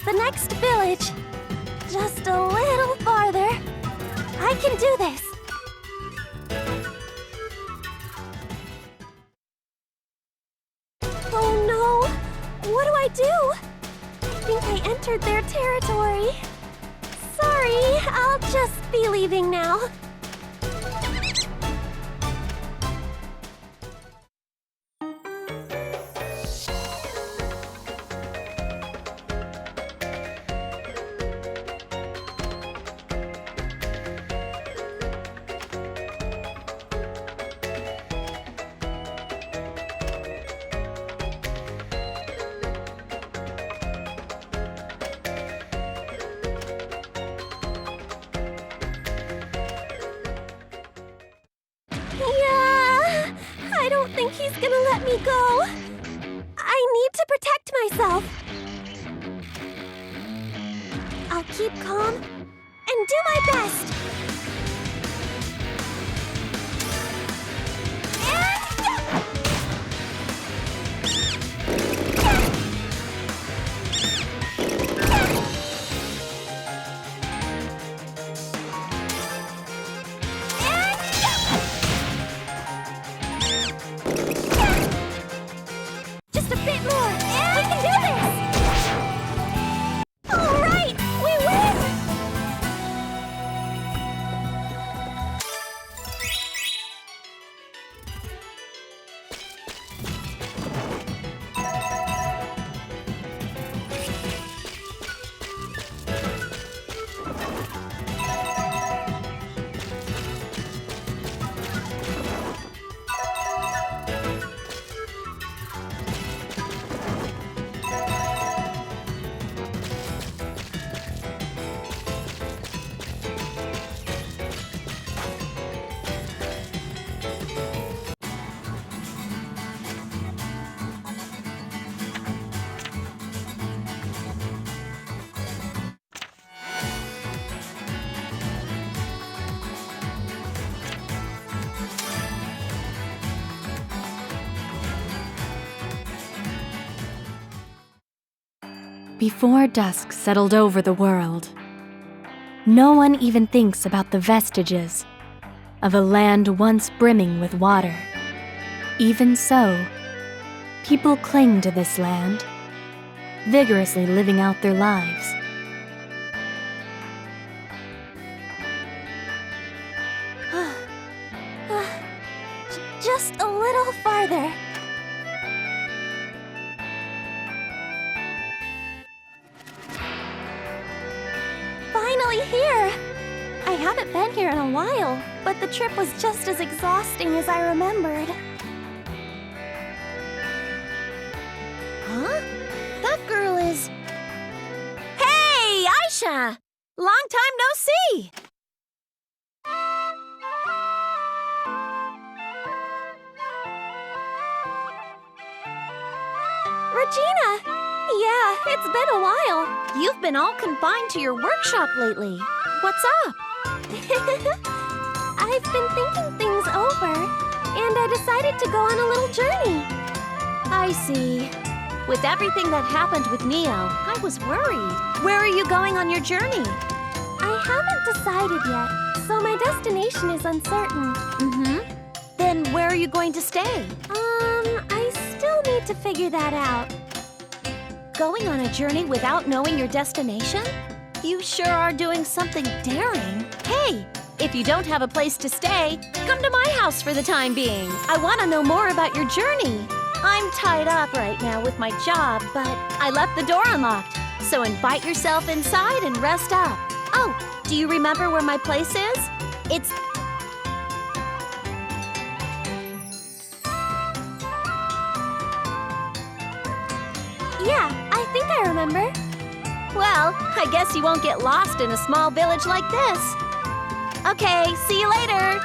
the next village. Just a little farther. I can do this. Oh no! What do I do? I think I entered their territory. Sorry, I'll just be leaving now. Yeah, I don't think he's gonna let me go. I need to protect myself. I'll keep calm and do my best. Just a bit more. We can do this. All right, we win. Before dusk settled over the world, no one even thinks about the vestiges of a land once brimming with water. Even so, people cling to this land, vigorously living out their lives. Just a little farther. Finally here! I haven't been here in a while, but the trip was just as exhausting as I remembered. Huh? That girl is... Hey, Ayesha! Long time no see! Regina! Yeah, it's been a while. You've been all confined to your workshop lately. What's up? I've been thinking things over, and I decided to go on a little journey. I see. With everything that happened with Neo, I was worried. Where are you going on your journey? I haven't decided yet, so my destination is uncertain. Then where are you going to stay? I still need to figure that out. Going on a journey without knowing your destination? You sure are doing something daring. Hey, if you don't have a place to stay, come to my house for the time being. I want to know more about your journey. I'm tied up right now with my job, but I left the door unlocked. So invite yourself inside and rest up. Oh, do you remember where my place is? It's... Yeah, I think I remember. Well, I guess you won't get lost in a small village like this. Okay, see you later.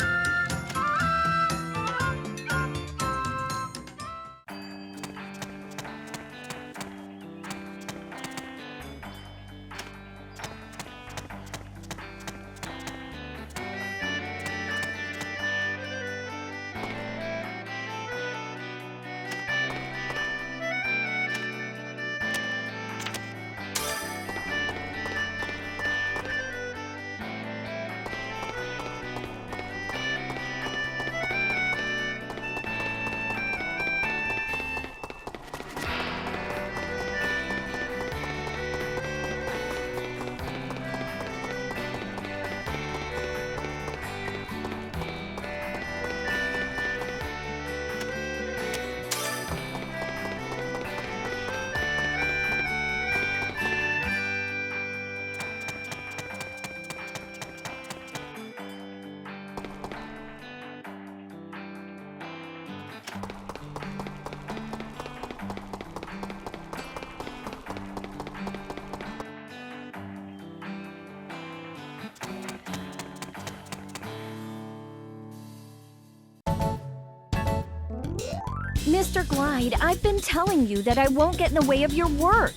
Mr. Glide, I've been telling you that I won't get in the way of your work.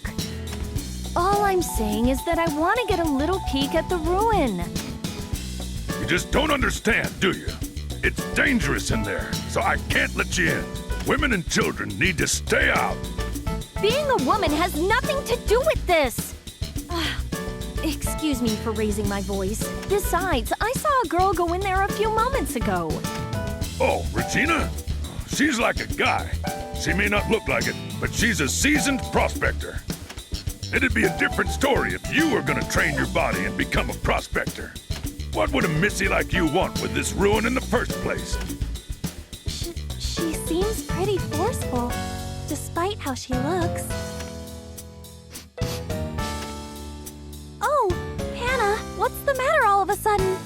All I'm saying is that I want to get a little peek at the ruin. You just don't understand, do you? It's dangerous in there, so I can't let you in. Women and children need to stay out. Being a woman has nothing to do with this. Excuse me for raising my voice. Besides, I saw a girl go in there a few moments ago. Oh, Regina? She's like a guy. She may not look like it, but she's a seasoned prospector. It'd be a different story if you were gonna train your body and become a prospector. What would a missy like you want with this ruin in the first place? She seems pretty forceful, despite how she looks. Oh, Hannah, what's the matter all of a sudden?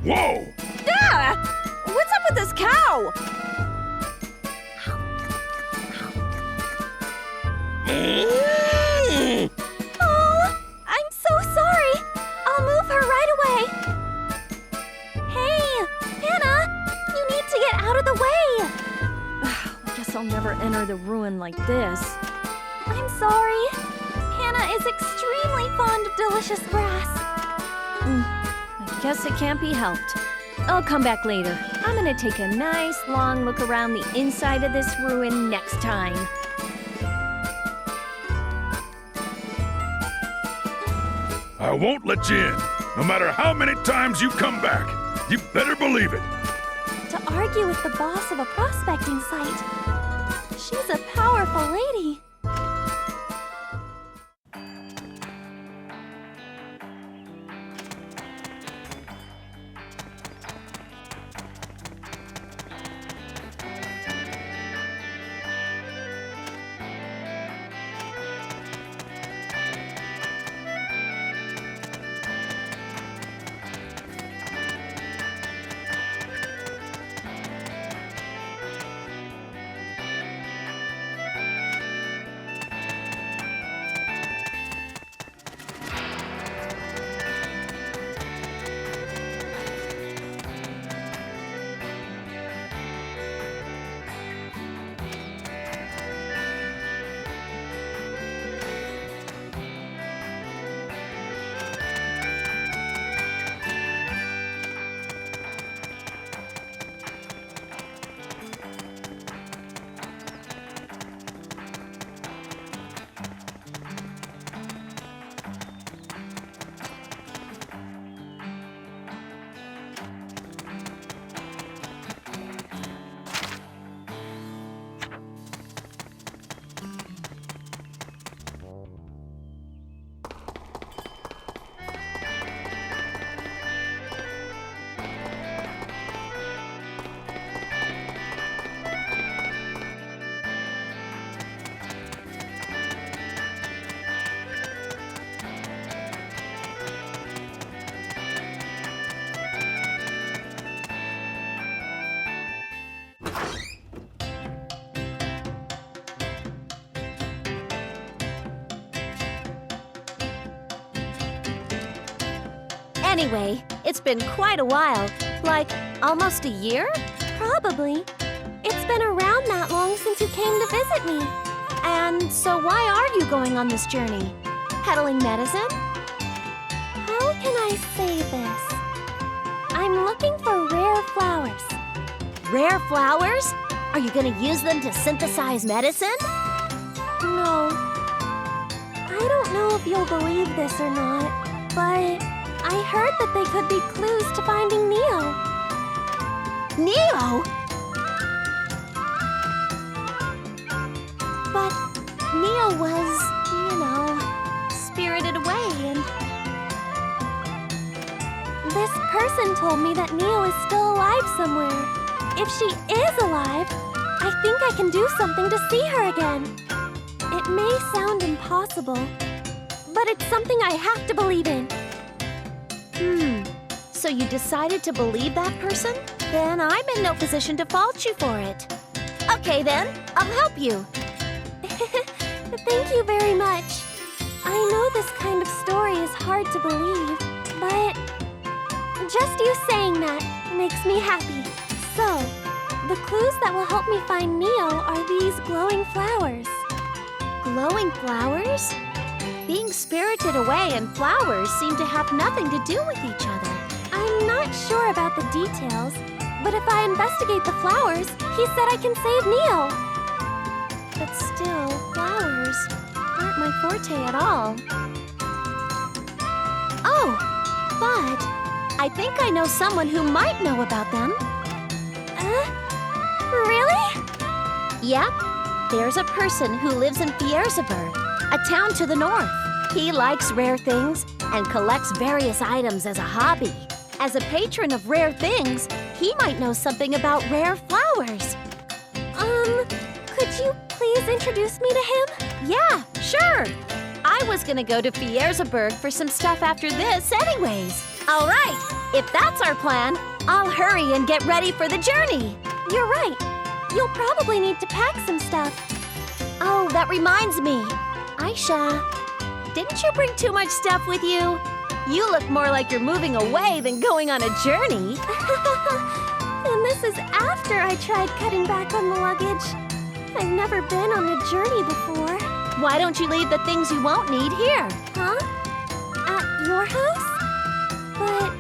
Whoa! Ah! What's up with this cow? Oh, I'm so sorry. I'll move her right away. Hey, Hannah, you need to get out of the way. I guess I'll never enter the ruin like this. I'm sorry. Hannah is extremely fond of delicious grass. I guess it can't be helped. I'll come back later. I'm gonna take a nice long look around the inside of this ruin next time. I won't let you in, no matter how many times you come back. You better believe it. To argue with the boss of a prospecting site. She's a powerful lady. Anyway, it's been quite a while. Like, almost a year? Probably. It's been around that long since you came to visit me. And so why are you going on this journey? Peddling medicine? How can I say this? I'm looking for rare flowers. Rare flowers? Are you gonna use them to synthesize medicine? No. I don't know if you'll believe this or not, but I heard that they could be clues to finding Neo. Neo? But Neo was, spirited away, and this person told me that Neo is still alive somewhere. If she is alive, I think I can do something to see her again. It may sound impossible, but it's something I have to believe in. So you decided to believe that person? Then I'm in no position to fault you for it. Okay then, I'll help you. Thank you very much. I know this kind of story is hard to believe, but Just you saying that makes me happy. So, the clues that will help me find Neo are these glowing flowers. Glowing flowers? Being spirited away and flowers seem to have nothing to do with each other. I'm not sure about the details, but if I investigate the flowers, he said I can save Neo. But still, flowers aren't my forte at all. Oh, but I think I know someone who might know about them. Really? Yep. There's a person who lives in Fierzeburg, a town to the north. He likes rare things and collects various items as a hobby. As a patron of rare things, he might know something about rare flowers. Could you please introduce me to him? Yeah, sure. I was gonna go to Fierzeburg for some stuff after this anyways. All right, if that's our plan, I'll hurry and get ready for the journey. You're right. You'll probably need to pack some stuff. Oh, that reminds me. Ayesha, didn't you bring too much stuff with you? You look more like you're moving away than going on a journey. And this is after I tried cutting back on the luggage. I've never been on a journey before. Why don't you leave the things you won't need here? Huh? At your house? But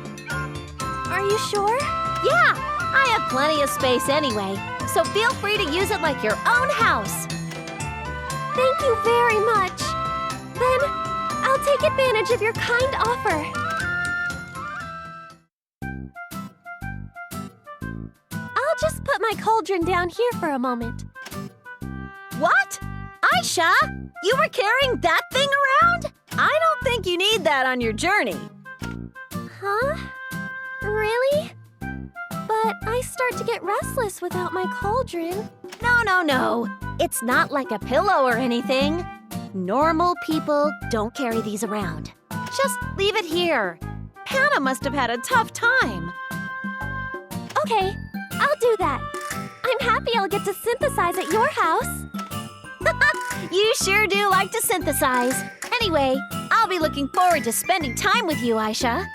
are you sure? Yeah, I have plenty of space anyway, so feel free to use it like your own house. Thank you very much. Then I'll take advantage of your kind offer. I'll just put my cauldron down here for a moment. What? Ayesha, you were carrying that thing around? I don't think you need that on your journey. Huh? Really? But I start to get restless without my cauldron. No. It's not like a pillow or anything. Normal people don't carry these around. Just leave it here. Panna must have had a tough time. Okay, I'll do that. I'm happy I'll get to synthesize at your house. You sure do like to synthesize. Anyway, I'll be looking forward to spending time with you, Ayesha.